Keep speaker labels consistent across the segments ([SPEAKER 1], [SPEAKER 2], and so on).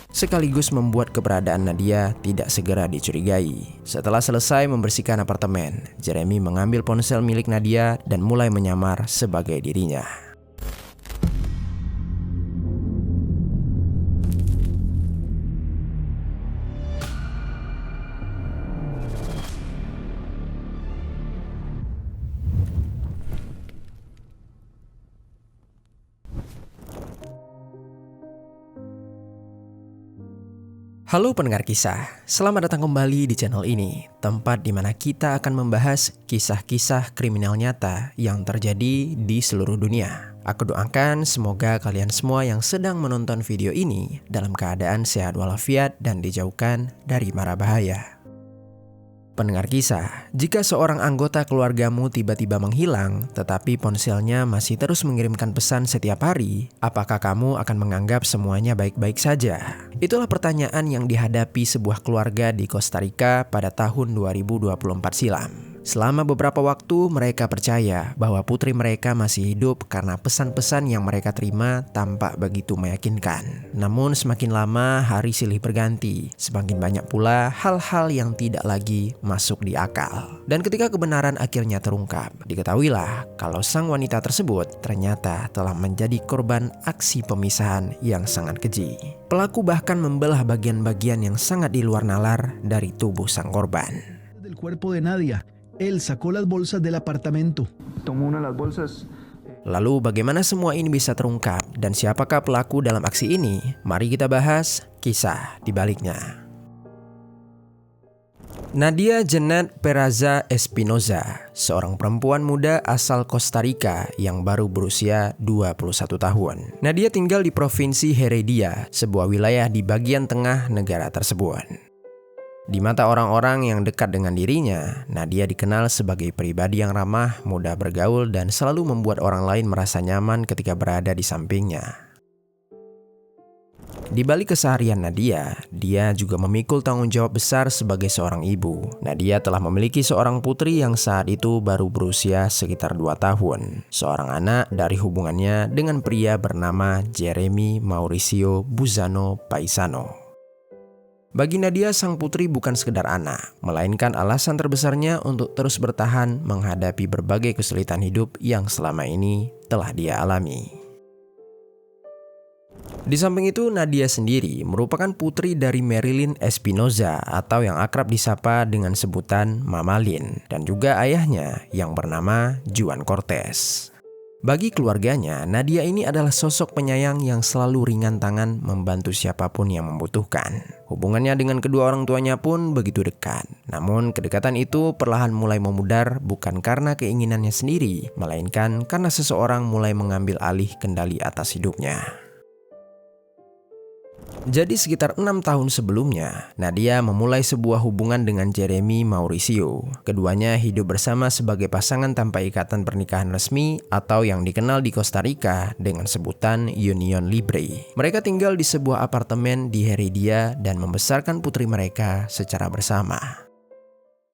[SPEAKER 1] sekaligus membuat keberadaan Nadia tidak segera dicurigai. Setelah selesai membersihkan apartemen, Jeremy mengambil ponsel milik Nadia dan mulai menyamar sebagai dirinya. Halo pendengar kisah, selamat datang kembali di channel ini, tempat di mana kita akan membahas kisah-kisah kriminal nyata yang terjadi di seluruh dunia. Aku doakan semoga kalian semua yang sedang menonton video ini dalam keadaan sehat walafiat dan dijauhkan dari mara bahaya. Pendengar kisah, jika seorang anggota keluargamu tiba-tiba menghilang, tetapi ponselnya masih terus mengirimkan pesan setiap hari, apakah kamu akan menganggap semuanya baik-baik saja? Itulah pertanyaan yang dihadapi sebuah keluarga di Costa Rica pada tahun 2024 silam. Selama beberapa waktu mereka percaya bahwa putri mereka masih hidup karena pesan-pesan yang mereka terima tampak begitu meyakinkan. Namun semakin lama hari silih berganti, semakin banyak pula hal-hal yang tidak lagi masuk di akal. Dan ketika kebenaran akhirnya terungkap, diketahuilah kalau sang wanita tersebut ternyata telah menjadi korban aksi pemisahan yang sangat keji. Pelaku bahkan membelah bagian-bagian yang sangat di luar nalar dari tubuh sang korban.
[SPEAKER 2] Del cuerpo de Nadia. Él sacó las bolsas del apartamento.
[SPEAKER 3] Tomó una de las bolsas.
[SPEAKER 1] Lalu bagaimana semua ini bisa terungkap dan siapakah pelaku dalam aksi ini? Mari kita bahas kisah di baliknya. Nadia Jeanette Peraza Espinoza, seorang perempuan muda asal Costa Rica yang baru berusia 21 tahun. Nadia tinggal di Provinsi Heredia, sebuah wilayah di bagian tengah negara tersebut. Di mata orang-orang yang dekat dengan dirinya, Nadia dikenal sebagai pribadi yang ramah, mudah bergaul, dan selalu membuat orang lain merasa nyaman ketika berada di sampingnya. Di balik keseharian Nadia, dia juga memikul tanggung jawab besar sebagai seorang ibu. Nadia telah memiliki seorang putri yang saat itu baru berusia sekitar 2 tahun. Seorang anak dari hubungannya dengan pria bernama Jeremy Mauricio Buzano Paisano. Bagi Nadia, sang putri bukan sekedar anak, melainkan alasan terbesarnya untuk terus bertahan menghadapi berbagai kesulitan hidup yang selama ini telah dia alami. Di samping itu, Nadia sendiri merupakan putri dari Marilyn Espinoza atau yang akrab disapa dengan sebutan Mama Lin, dan juga ayahnya yang bernama Juan Cortez. Bagi keluarganya, Nadia ini adalah sosok penyayang yang selalu ringan tangan membantu siapapun yang membutuhkan. Hubungannya dengan kedua orang tuanya pun begitu dekat. Namun kedekatan itu perlahan mulai memudar bukan karena keinginannya sendiri, melainkan karena seseorang mulai mengambil alih kendali atas hidupnya. Jadi sekitar 6 tahun sebelumnya, Nadia memulai sebuah hubungan dengan Jeremy Mauricio. Keduanya hidup bersama sebagai pasangan tanpa ikatan pernikahan resmi atau yang dikenal di Costa Rica dengan sebutan Union Libre. Mereka tinggal di sebuah apartemen di Heredia dan membesarkan putri mereka secara bersama.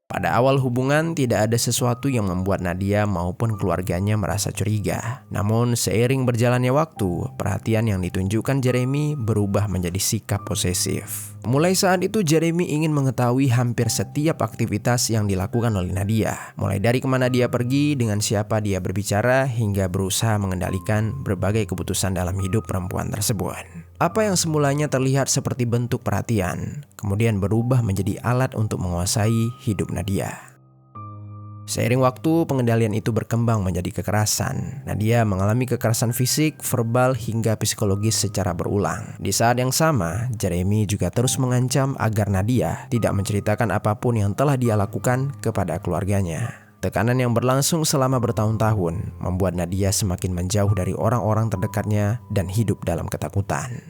[SPEAKER 1] Pada awal hubungan tidak ada sesuatu yang membuat Nadia maupun keluarganya merasa curiga. Namun seiring berjalannya waktu, perhatian yang ditunjukkan Jeremy berubah menjadi sikap posesif. Mulai saat itu Jeremy ingin mengetahui hampir setiap aktivitas yang dilakukan oleh Nadia. Mulai dari kemana dia pergi, dengan siapa dia berbicara, hingga berusaha mengendalikan berbagai keputusan dalam hidup perempuan tersebut. Apa yang semulanya terlihat seperti bentuk perhatian, kemudian berubah menjadi alat untuk menguasai hidup Nadia. Seiring waktu, pengendalian itu berkembang menjadi kekerasan. Nadia mengalami kekerasan fisik, verbal, hingga psikologis secara berulang. Di saat yang sama, Jeremy juga terus mengancam agar Nadia tidak menceritakan apapun yang telah dia lakukan kepada keluarganya. Tekanan yang berlangsung selama bertahun-tahun membuat Nadia semakin menjauh dari orang-orang terdekatnya dan hidup dalam ketakutan.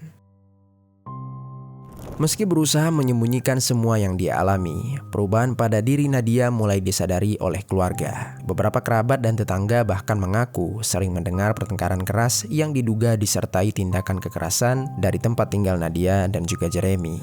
[SPEAKER 1] Meski berusaha menyembunyikan semua yang dia alami, perubahan pada diri Nadia mulai disadari oleh keluarga. Beberapa kerabat dan tetangga bahkan mengaku sering mendengar pertengkaran keras yang diduga disertai tindakan kekerasan dari tempat tinggal Nadia dan juga Jeremy.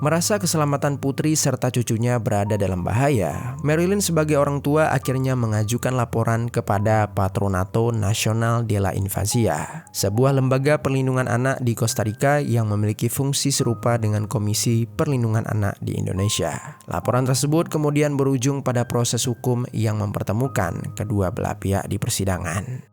[SPEAKER 1] Merasa keselamatan putri serta cucunya berada dalam bahaya, Marilyn sebagai orang tua akhirnya mengajukan laporan kepada Patronato Nacional de la Infancia, sebuah lembaga perlindungan anak di Costa Rica yang memiliki fungsi serupa dengan Komisi Perlindungan Anak di Indonesia. Laporan tersebut kemudian berujung pada proses hukum yang mempertemukan kedua belah pihak di persidangan.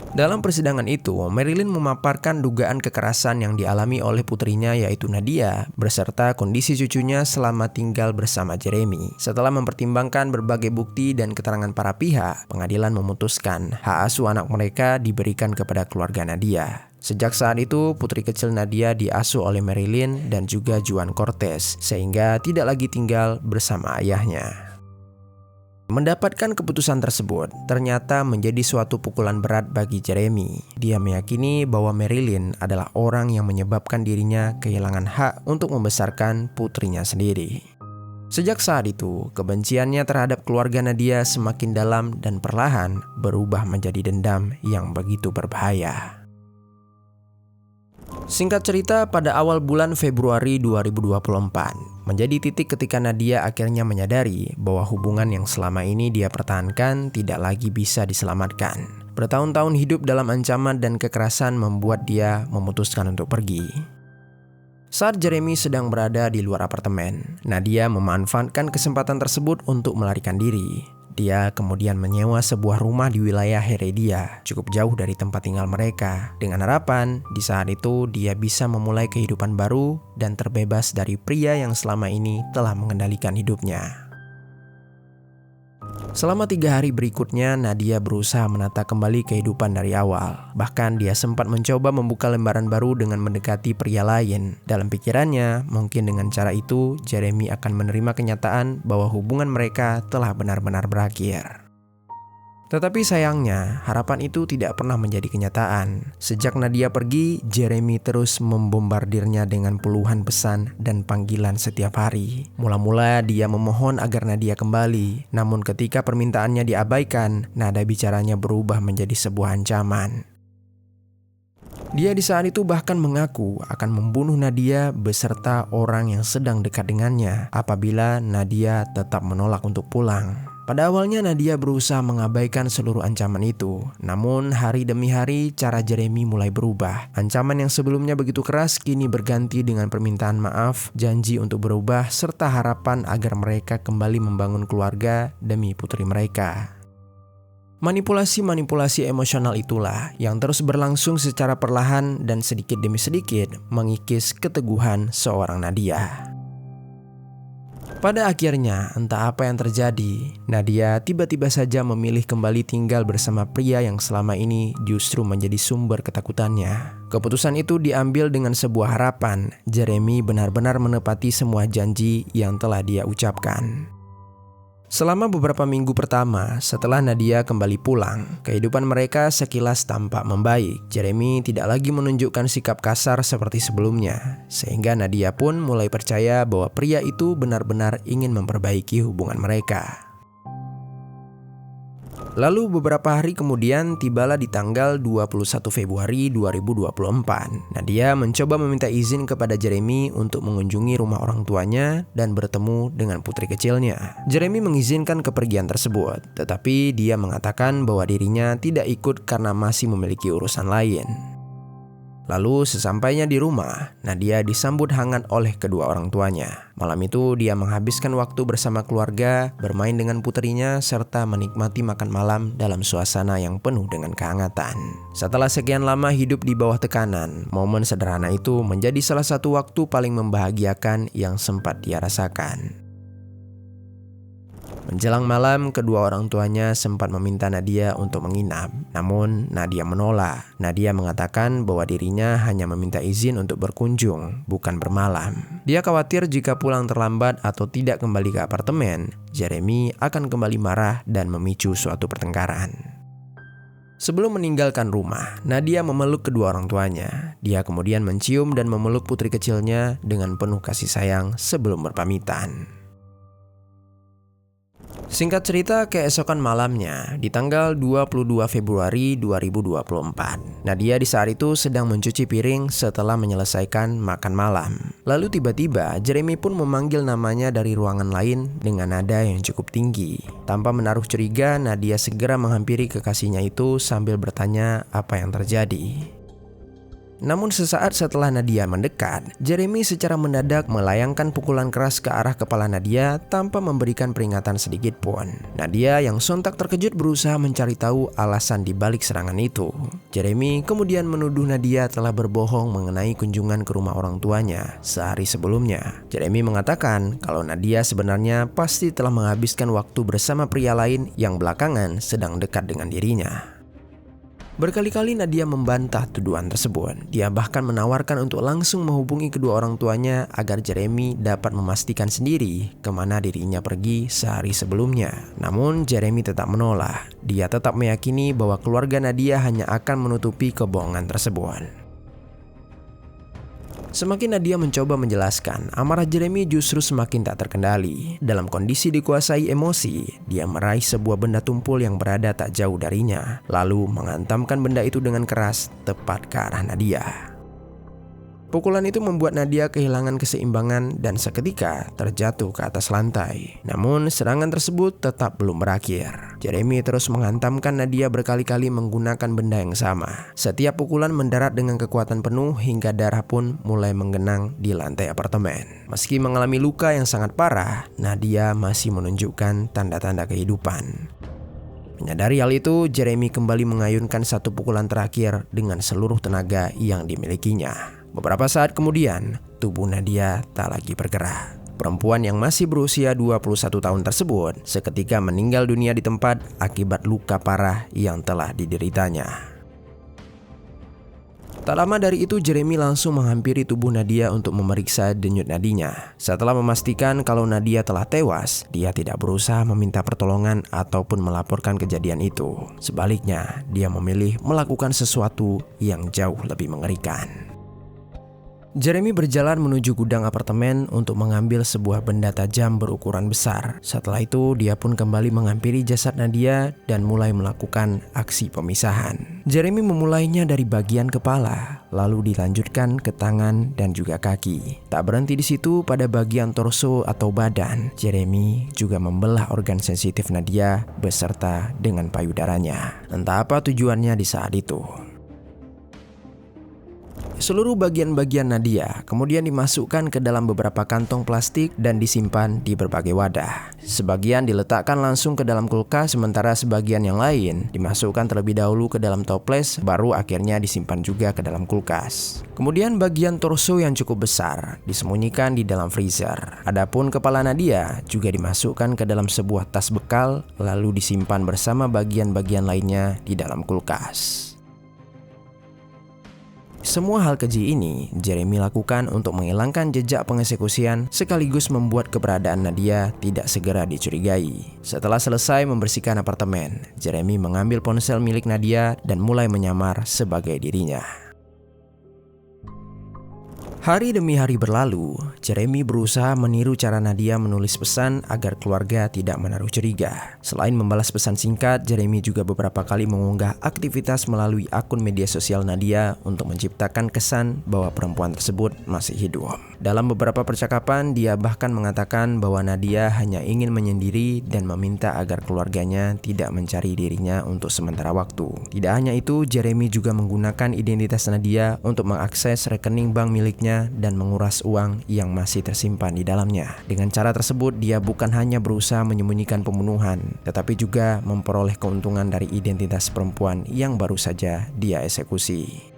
[SPEAKER 1] Dalam persidangan itu, Marilyn memaparkan dugaan kekerasan yang dialami oleh putrinya yaitu Nadia beserta kondisi cucunya selama tinggal bersama Jeremy. Setelah mempertimbangkan berbagai bukti dan keterangan para pihak, pengadilan memutuskan hak asuh anak mereka diberikan kepada keluarga Nadia. Sejak saat itu, putri kecil Nadia diasuh oleh Marilyn dan juga Juan Cortez sehingga tidak lagi tinggal bersama ayahnya. Mendapatkan keputusan tersebut ternyata menjadi suatu pukulan berat bagi Jeremy. Dia meyakini bahwa Marilyn adalah orang yang menyebabkan dirinya kehilangan hak untuk membesarkan putrinya sendiri. Sejak saat itu, kebenciannya terhadap keluarga Nadia semakin dalam dan perlahan berubah menjadi dendam yang begitu berbahaya. Singkat cerita, pada awal bulan Februari 2024, menjadi titik ketika Nadia akhirnya menyadari bahwa hubungan yang selama ini dia pertahankan tidak lagi bisa diselamatkan. Bertahun-tahun hidup dalam ancaman dan kekerasan membuat dia memutuskan untuk pergi. Saat Jeremy sedang berada di luar apartemen, Nadia memanfaatkan kesempatan tersebut untuk melarikan diri. Dia kemudian menyewa sebuah rumah di wilayah Heredia, cukup jauh dari tempat tinggal mereka, dengan harapan di saat itu dia bisa memulai kehidupan baru dan terbebas dari pria yang selama ini telah mengendalikan hidupnya. Selama 3 hari berikutnya, Nadia berusaha menata kembali kehidupan dari awal. Bahkan dia sempat mencoba membuka lembaran baru dengan mendekati pria lain. Dalam pikirannya, mungkin dengan cara itu, Jeremy akan menerima kenyataan bahwa hubungan mereka telah benar-benar berakhir. Tetapi sayangnya, harapan itu tidak pernah menjadi kenyataan. Sejak Nadia pergi, Jeremy terus membombardirnya dengan puluhan pesan dan panggilan setiap hari. Mula-mula dia memohon agar Nadia kembali, namun ketika permintaannya diabaikan, nada bicaranya berubah menjadi sebuah ancaman. Dia di saat itu bahkan mengaku akan membunuh Nadia beserta orang yang sedang dekat dengannya apabila Nadia tetap menolak untuk pulang. Pada awalnya Nadia berusaha mengabaikan seluruh ancaman itu. Namun hari demi hari cara Jeremy mulai berubah. Ancaman yang sebelumnya begitu keras kini berganti dengan permintaan maaf, janji untuk berubah, serta harapan agar mereka kembali membangun keluarga demi putri mereka. Manipulasi-manipulasi emosional itulah yang terus berlangsung secara perlahan dan sedikit demi sedikit mengikis keteguhan seorang Nadia. Pada akhirnya, entah apa yang terjadi, Nadia tiba-tiba saja memilih kembali tinggal bersama pria yang selama ini justru menjadi sumber ketakutannya. Keputusan itu diambil dengan sebuah harapan, Jeremy benar-benar menepati semua janji yang telah dia ucapkan. Selama beberapa minggu pertama setelah Nadia kembali pulang, kehidupan mereka sekilas tampak membaik. Jeremy tidak lagi menunjukkan sikap kasar seperti sebelumnya, sehingga Nadia pun mulai percaya bahwa pria itu benar-benar ingin memperbaiki hubungan mereka. Lalu beberapa hari kemudian tibalah di tanggal 21 Februari 2024. Nadia mencoba meminta izin kepada Jeremy untuk mengunjungi rumah orang tuanya dan bertemu dengan putri kecilnya. Jeremy mengizinkan kepergian tersebut, tetapi dia mengatakan bahwa dirinya tidak ikut karena masih memiliki urusan lain. Lalu sesampainya di rumah, Nadia disambut hangat oleh kedua orang tuanya. Malam itu dia menghabiskan waktu bersama keluarga, bermain dengan putrinya, serta menikmati makan malam dalam suasana yang penuh dengan kehangatan. Setelah sekian lama hidup di bawah tekanan, momen sederhana itu menjadi salah satu waktu paling membahagiakan yang sempat dia rasakan. Menjelang malam, kedua orang tuanya sempat meminta Nadia untuk menginap. Namun, Nadia menolak. Nadia mengatakan bahwa dirinya hanya meminta izin untuk berkunjung, bukan bermalam. Dia khawatir jika pulang terlambat atau tidak kembali ke apartemen, Jeremy akan kembali marah dan memicu suatu pertengkaran. Sebelum meninggalkan rumah, Nadia memeluk kedua orang tuanya. Dia kemudian mencium dan memeluk putri kecilnya dengan penuh kasih sayang sebelum berpamitan. Singkat cerita, keesokan malamnya, di tanggal 22 Februari 2024, Nadia di saat itu sedang mencuci piring setelah menyelesaikan makan malam. Lalu tiba-tiba, Jeremy pun memanggil namanya dari ruangan lain dengan nada yang cukup tinggi. Tanpa menaruh curiga, Nadia segera menghampiri kekasihnya itu sambil bertanya apa yang terjadi. Namun sesaat setelah Nadia mendekat, Jeremy secara mendadak melayangkan pukulan keras ke arah kepala Nadia tanpa memberikan peringatan sedikit pun. Nadia yang sontak terkejut berusaha mencari tahu alasan di balik serangan itu. Jeremy kemudian menuduh Nadia telah berbohong mengenai kunjungan ke rumah orang tuanya sehari sebelumnya. Jeremy mengatakan kalau Nadia sebenarnya pasti telah menghabiskan waktu bersama pria lain yang belakangan sedang dekat dengan dirinya. Berkali-kali Nadia membantah tuduhan tersebut. Dia bahkan menawarkan untuk langsung menghubungi kedua orang tuanya agar Jeremy dapat memastikan sendiri kemana dirinya pergi sehari sebelumnya. Namun Jeremy tetap menolak. Dia tetap meyakini bahwa keluarga Nadia hanya akan menutupi kebohongan tersebut. Semakin Nadia mencoba menjelaskan, amarah Jeremy justru semakin tak terkendali. Dalam kondisi dikuasai emosi, dia meraih sebuah benda tumpul yang berada tak jauh darinya, lalu menghantamkan benda itu dengan keras tepat ke arah Nadia. Pukulan itu membuat Nadia kehilangan keseimbangan dan seketika terjatuh ke atas lantai. Namun serangan tersebut tetap belum berakhir. Jeremy terus menghantamkan Nadia berkali-kali menggunakan benda yang sama. Setiap pukulan mendarat dengan kekuatan penuh hingga darah pun mulai menggenang di lantai apartemen. Meski mengalami luka yang sangat parah, Nadia masih menunjukkan tanda-tanda kehidupan. Menyadari hal itu, Jeremy kembali mengayunkan satu pukulan terakhir dengan seluruh tenaga yang dimilikinya. Beberapa saat kemudian, tubuh Nadia tak lagi bergerak. Perempuan yang masih berusia 21 tahun tersebut seketika meninggal dunia di tempat akibat luka parah yang telah dideritanya. Tak lama dari itu, Jeremy langsung menghampiri tubuh Nadia untuk memeriksa denyut nadinya. Setelah memastikan kalau Nadia telah tewas, dia tidak berusaha meminta pertolongan ataupun melaporkan kejadian itu. Sebaliknya, dia memilih melakukan sesuatu yang jauh lebih mengerikan. Jeremy berjalan menuju gudang apartemen untuk mengambil sebuah benda tajam berukuran besar. Setelah itu, dia pun kembali menghampiri jasad Nadia dan mulai melakukan aksi pemisahan. Jeremy memulainya dari bagian kepala, lalu dilanjutkan ke tangan dan juga kaki. Tak berhenti di situ, pada bagian torso atau badan, Jeremy juga membelah organ sensitif Nadia beserta dengan payudaranya. Entah apa tujuannya di saat itu. Seluruh bagian-bagian Nadia kemudian dimasukkan ke dalam beberapa kantong plastik dan disimpan di berbagai wadah. Sebagian diletakkan langsung ke dalam kulkas, sementara sebagian yang lain dimasukkan terlebih dahulu ke dalam toples, baru akhirnya disimpan juga ke dalam kulkas. Kemudian bagian torso yang cukup besar disembunyikan di dalam freezer. Adapun kepala Nadia juga dimasukkan ke dalam sebuah tas bekal, lalu disimpan bersama bagian-bagian lainnya di dalam kulkas. Semua hal keji ini Jeremy lakukan untuk menghilangkan jejak pengeksekusian sekaligus membuat keberadaan Nadia tidak segera dicurigai. Setelah selesai membersihkan apartemen, Jeremy mengambil ponsel milik Nadia dan mulai menyamar sebagai dirinya. Hari demi hari berlalu, Jeremy berusaha meniru cara Nadia menulis pesan agar keluarga tidak menaruh curiga. Selain membalas pesan singkat, Jeremy juga beberapa kali mengunggah aktivitas melalui akun media sosial Nadia untuk menciptakan kesan bahwa perempuan tersebut masih hidup. Dalam beberapa percakapan, dia bahkan mengatakan bahwa Nadia hanya ingin menyendiri dan meminta agar keluarganya tidak mencari dirinya untuk sementara waktu. Tidak hanya itu, Jeremy juga menggunakan identitas Nadia untuk mengakses rekening bank miliknya dan menguras uang yang masih tersimpan di dalamnya. Dengan cara tersebut, dia bukan hanya berusaha menyembunyikan pembunuhan, tetapi juga memperoleh keuntungan dari identitas perempuan yang baru saja dia eksekusi.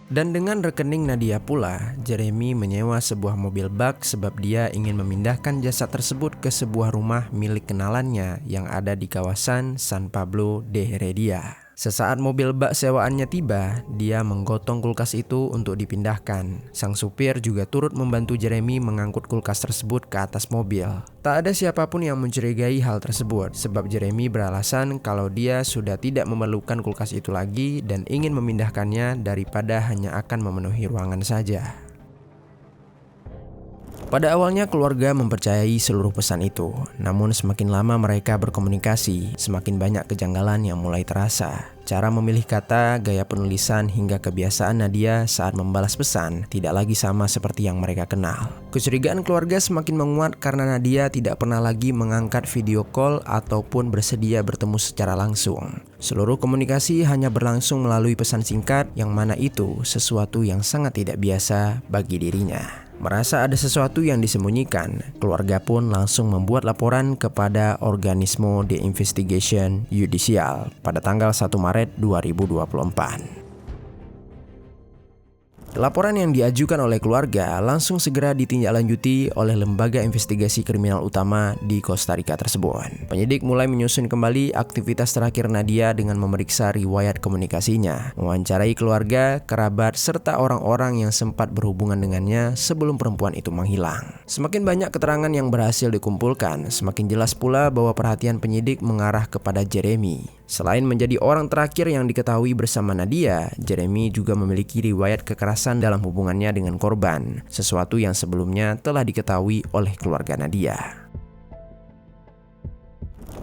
[SPEAKER 1] Dan dengan rekening Nadia pula, Jeremy menyewa sebuah mobil bak sebab dia ingin memindahkan jasad tersebut ke sebuah rumah milik kenalannya yang ada di kawasan San Pablo de Heredia. Sesaat mobil bak sewaannya tiba, dia menggotong kulkas itu untuk dipindahkan. Sang supir juga turut membantu Jeremy mengangkut kulkas tersebut ke atas mobil. Tak ada siapapun yang mencurigai hal tersebut, sebab Jeremy beralasan kalau dia sudah tidak memerlukan kulkas itu lagi dan ingin memindahkannya daripada hanya akan memenuhi ruangan saja. Pada awalnya keluarga mempercayai seluruh pesan itu, namun semakin lama mereka berkomunikasi, semakin banyak kejanggalan yang mulai terasa. Cara memilih kata, gaya penulisan, hingga kebiasaan Nadia saat membalas pesan tidak lagi sama seperti yang mereka kenal. Kecurigaan keluarga semakin menguat karena Nadia tidak pernah lagi mengangkat video call ataupun bersedia bertemu secara langsung. Seluruh komunikasi hanya berlangsung melalui pesan singkat, yang mana itu sesuatu yang sangat tidak biasa bagi dirinya. Merasa ada sesuatu yang disembunyikan, keluarga pun langsung membuat laporan kepada Organismo de Investigation Judicial pada tanggal 1 Maret 2024. Laporan yang diajukan oleh keluarga langsung segera ditindaklanjuti oleh Lembaga Investigasi Kriminal Utama di Costa Rica tersebut. Penyidik mulai menyusun kembali aktivitas terakhir Nadia dengan memeriksa riwayat komunikasinya, mewawancarai keluarga, kerabat, serta orang-orang yang sempat berhubungan dengannya sebelum perempuan itu menghilang. Semakin banyak keterangan yang berhasil dikumpulkan, semakin jelas pula bahwa perhatian penyidik mengarah kepada Jeremy. Selain menjadi orang terakhir yang diketahui bersama Nadia, Jeremy juga memiliki riwayat kekerasan dalam hubungannya dengan korban, sesuatu yang sebelumnya telah diketahui oleh keluarga Nadia.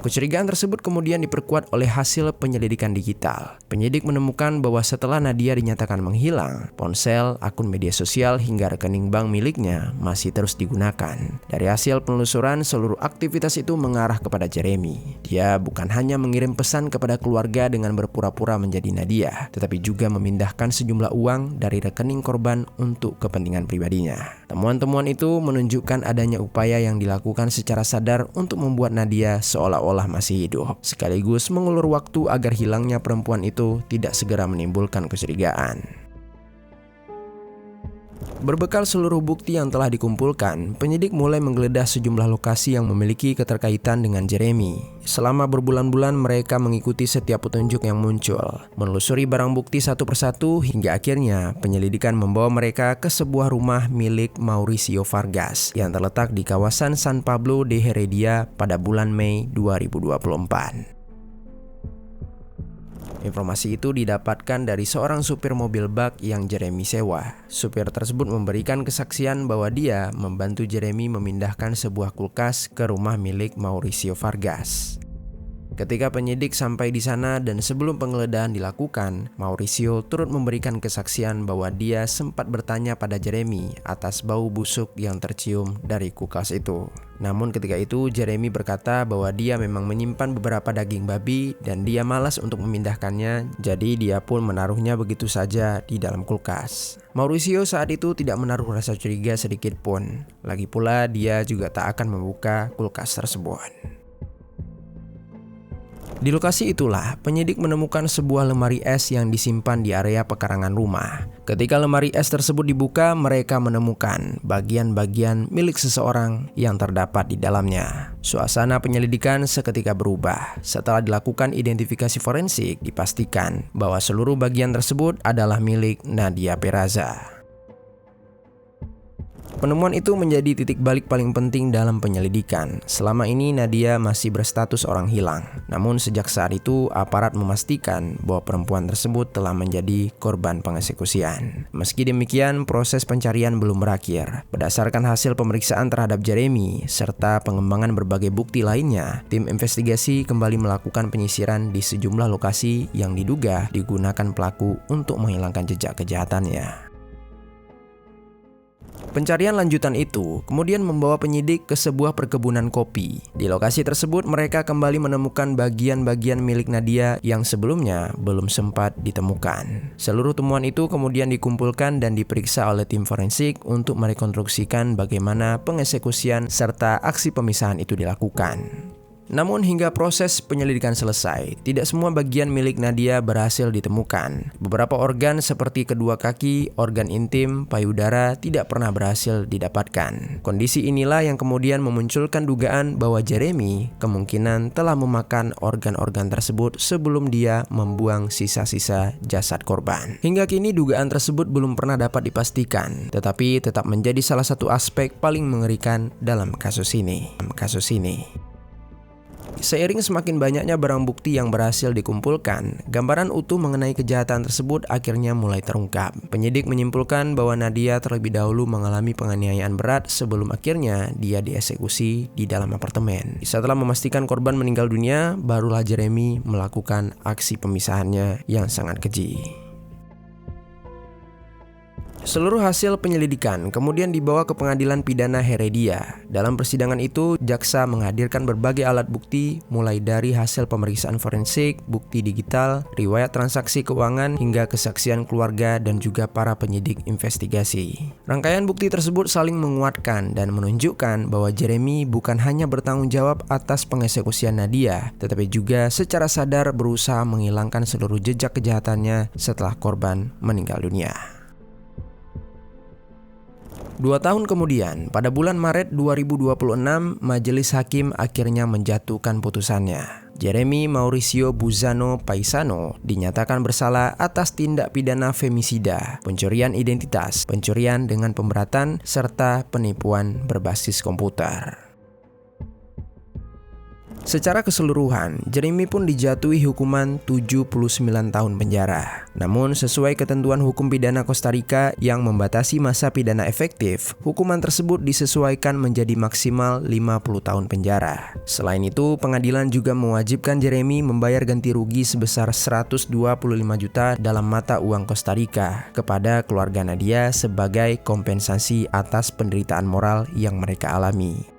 [SPEAKER 1] Kecurigaan tersebut kemudian diperkuat oleh hasil penyelidikan digital. Penyidik menemukan bahwa setelah Nadia dinyatakan menghilang, ponsel, akun media sosial, hingga rekening bank miliknya masih terus digunakan. Dari hasil penelusuran, seluruh aktivitas itu mengarah kepada Jeremy. Dia bukan hanya mengirim pesan kepada keluarga dengan berpura-pura menjadi Nadia, tetapi juga memindahkan sejumlah uang dari rekening korban untuk kepentingan pribadinya. Temuan-temuan itu menunjukkan adanya upaya yang dilakukan secara sadar untuk membuat Nadia seolah-olah masih hidup, sekaligus mengulur waktu agar hilangnya perempuan itu tidak segera menimbulkan kecurigaan. Berbekal seluruh bukti yang telah dikumpulkan, penyidik mulai menggeledah sejumlah lokasi yang memiliki keterkaitan dengan Jeremy. Selama berbulan-bulan mereka mengikuti setiap petunjuk yang muncul, menelusuri barang bukti satu persatu, hingga akhirnya penyelidikan membawa mereka ke sebuah rumah milik Mauricio Vargas yang terletak di kawasan San Pablo de Heredia pada bulan Mei 2024. Informasi itu didapatkan dari seorang supir mobil bak yang Jeremy sewa. Supir tersebut memberikan kesaksian bahwa dia membantu Jeremy memindahkan sebuah kulkas ke rumah milik Mauricio Vargas. Ketika penyidik sampai di sana dan sebelum penggeledahan dilakukan, Mauricio turut memberikan kesaksian bahwa dia sempat bertanya pada Jeremy atas bau busuk yang tercium dari kulkas itu. Namun ketika itu Jeremy berkata bahwa dia memang menyimpan beberapa daging babi dan dia malas untuk memindahkannya, jadi dia pun menaruhnya begitu saja di dalam kulkas. Mauricio saat itu tidak menaruh rasa curiga sedikit pun. Lagi pula dia juga tak akan membuka kulkas tersebut. Di lokasi itulah penyidik menemukan sebuah lemari es yang disimpan di area pekarangan rumah. Ketika lemari es tersebut dibuka, mereka menemukan bagian-bagian milik seseorang yang terdapat di dalamnya. Suasana penyelidikan seketika berubah. Setelah dilakukan identifikasi forensik, dipastikan bahwa seluruh bagian tersebut adalah milik Nadia Peraza. Penemuan itu menjadi titik balik paling penting dalam penyelidikan. Selama ini Nadia masih berstatus orang hilang. Namun sejak saat itu aparat memastikan bahwa perempuan tersebut telah menjadi korban pengeksekusian. Meski demikian, proses pencarian belum berakhir. Berdasarkan hasil pemeriksaan terhadap Jeremy serta pengembangan berbagai bukti lainnya, tim investigasi kembali melakukan penyisiran di sejumlah lokasi yang diduga digunakan pelaku untuk menghilangkan jejak kejahatannya. Pencarian lanjutan itu kemudian membawa penyidik ke sebuah perkebunan kopi. Di lokasi tersebut mereka kembali menemukan bagian-bagian milik Nadia yang sebelumnya belum sempat ditemukan. Seluruh temuan itu kemudian dikumpulkan dan diperiksa oleh tim forensik untuk merekonstruksikan bagaimana pengeksekusian serta aksi pemisahan itu dilakukan. Namun hingga proses penyelidikan selesai, tidak semua bagian milik Nadia berhasil ditemukan. Beberapa organ seperti kedua kaki, organ intim, payudara tidak pernah berhasil didapatkan. Kondisi inilah yang kemudian memunculkan dugaan bahwa Jeremy kemungkinan telah memakan organ-organ tersebut sebelum dia membuang sisa-sisa jasad korban. Hingga kini dugaan tersebut belum pernah dapat dipastikan, tetapi tetap menjadi salah satu aspek paling mengerikan dalam kasus ini. Seiring semakin banyaknya barang bukti yang berhasil dikumpulkan, gambaran utuh mengenai kejahatan tersebut akhirnya mulai terungkap. Penyidik menyimpulkan bahwa Nadia terlebih dahulu mengalami penganiayaan berat sebelum akhirnya dia dieksekusi di dalam apartemen. Setelah memastikan korban meninggal dunia, barulah Jeremy melakukan aksi pemisahannya yang sangat keji. Seluruh hasil penyelidikan kemudian dibawa ke pengadilan pidana Heredia. Dalam persidangan itu, jaksa menghadirkan berbagai alat bukti mulai dari hasil pemeriksaan forensik, bukti digital, riwayat transaksi keuangan, hingga kesaksian keluarga dan juga para penyidik investigasi. Rangkaian bukti tersebut saling menguatkan dan menunjukkan bahwa Jeremy bukan hanya bertanggung jawab atas pengeksekusian Nadia, tetapi juga secara sadar berusaha menghilangkan seluruh jejak kejahatannya setelah korban meninggal dunia. 2 tahun kemudian, pada bulan Maret 2026, Majelis Hakim akhirnya menjatuhkan putusannya. Jeremy Mauricio Buzzano Paisano dinyatakan bersalah atas tindak pidana femisida, pencurian identitas, pencurian dengan pemberatan, serta penipuan berbasis komputer. Secara keseluruhan, Jeremy pun dijatuhi hukuman 79 tahun penjara. Namun, sesuai ketentuan hukum pidana Kosta Rika yang membatasi masa pidana efektif, hukuman tersebut disesuaikan menjadi maksimal 50 tahun penjara. Selain itu, pengadilan juga mewajibkan Jeremy membayar ganti rugi sebesar 125 juta dalam mata uang Kosta Rika kepada keluarga Nadia sebagai kompensasi atas penderitaan moral yang mereka alami.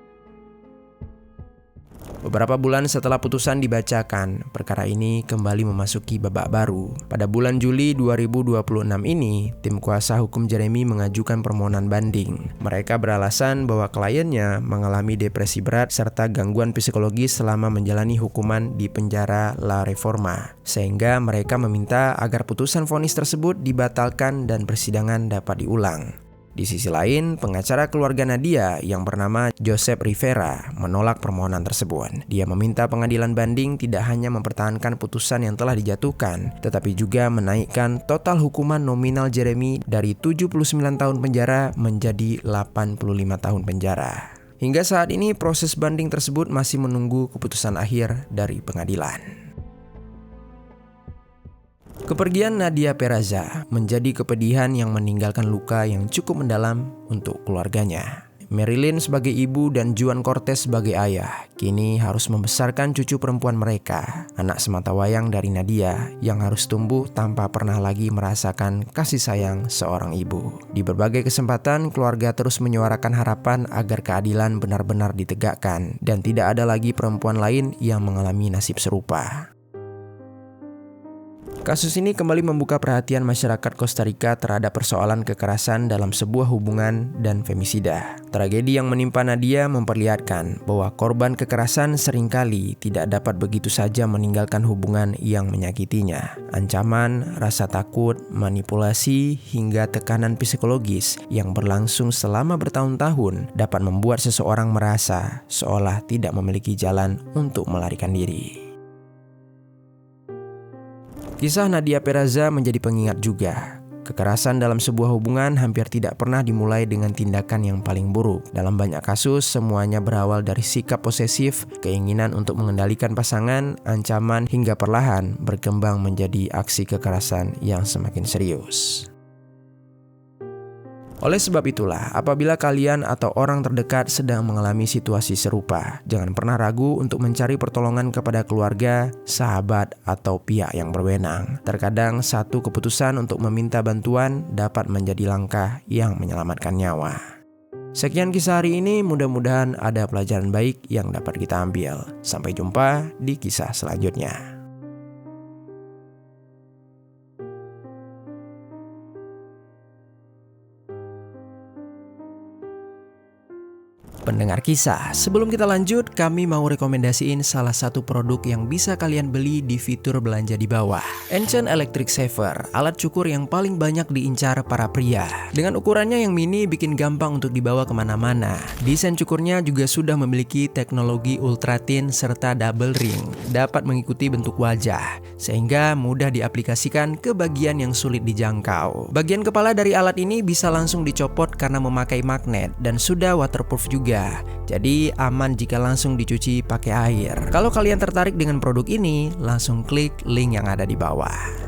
[SPEAKER 1] Beberapa bulan setelah putusan dibacakan, perkara ini kembali memasuki babak baru. Pada bulan Juli 2026 ini, tim kuasa hukum Jeremy mengajukan permohonan banding. Mereka beralasan bahwa kliennya mengalami depresi berat serta gangguan psikologis selama menjalani hukuman di penjara La Reforma, sehingga mereka meminta agar putusan vonis tersebut dibatalkan dan persidangan dapat diulang. Di sisi lain, pengacara keluarga Nadia yang bernama Joseph Rivera menolak permohonan tersebut. Dia meminta pengadilan banding tidak hanya mempertahankan putusan yang telah dijatuhkan, tetapi juga menaikkan total hukuman nominal Jeremy dari 79 tahun penjara menjadi 85 tahun penjara. Hingga saat ini proses banding tersebut masih menunggu keputusan akhir dari pengadilan. Kepergian Nadia Peraza menjadi kepedihan yang meninggalkan luka yang cukup mendalam untuk keluarganya. Marilyn sebagai ibu dan Juan Cortez sebagai ayah kini harus membesarkan cucu perempuan mereka, anak sematawayang dari Nadia yang harus tumbuh tanpa pernah lagi merasakan kasih sayang seorang ibu. Di berbagai kesempatan, keluarga terus menyuarakan harapan agar keadilan benar-benar ditegakkan dan tidak ada lagi perempuan lain yang mengalami nasib serupa. Kasus ini kembali membuka perhatian masyarakat Kosta Rika terhadap persoalan kekerasan dalam sebuah hubungan dan femisida. Tragedi yang menimpa Nadia memperlihatkan bahwa korban kekerasan seringkali tidak dapat begitu saja meninggalkan hubungan yang menyakitinya. Ancaman, rasa takut, manipulasi, hingga tekanan psikologis yang berlangsung selama bertahun-tahun dapat membuat seseorang merasa seolah tidak memiliki jalan untuk melarikan diri. Kisah Nadia Peraza menjadi pengingat juga. Kekerasan dalam sebuah hubungan hampir tidak pernah dimulai dengan tindakan yang paling buruk. Dalam banyak kasus, semuanya berawal dari sikap posesif, keinginan untuk mengendalikan pasangan, ancaman, hingga perlahan berkembang menjadi aksi kekerasan yang semakin serius. Oleh sebab itulah, apabila kalian atau orang terdekat sedang mengalami situasi serupa, jangan pernah ragu untuk mencari pertolongan kepada keluarga, sahabat, atau pihak yang berwenang. Terkadang satu keputusan untuk meminta bantuan dapat menjadi langkah yang menyelamatkan nyawa. Sekian kisah hari ini, mudah-mudahan ada pelajaran baik yang dapat kita ambil. Sampai jumpa di kisah selanjutnya. Pendengar kisah, sebelum kita lanjut, kami mau rekomendasiin salah satu produk yang bisa kalian beli di fitur belanja di bawah. Ancient Electric Saver, alat cukur yang paling banyak diincar para pria. Dengan ukurannya yang mini, bikin gampang untuk dibawa kemana-mana. Desain cukurnya juga sudah memiliki teknologi ultra thin serta double ring, dapat mengikuti bentuk wajah, sehingga mudah diaplikasikan ke bagian yang sulit dijangkau. Bagian kepala dari alat ini bisa langsung dicopot karena memakai magnet dan sudah waterproof juga. juga. Jadi aman jika langsung dicuci pakai air. Kalau kalian tertarik dengan produk ini, langsung klik link yang ada di bawah.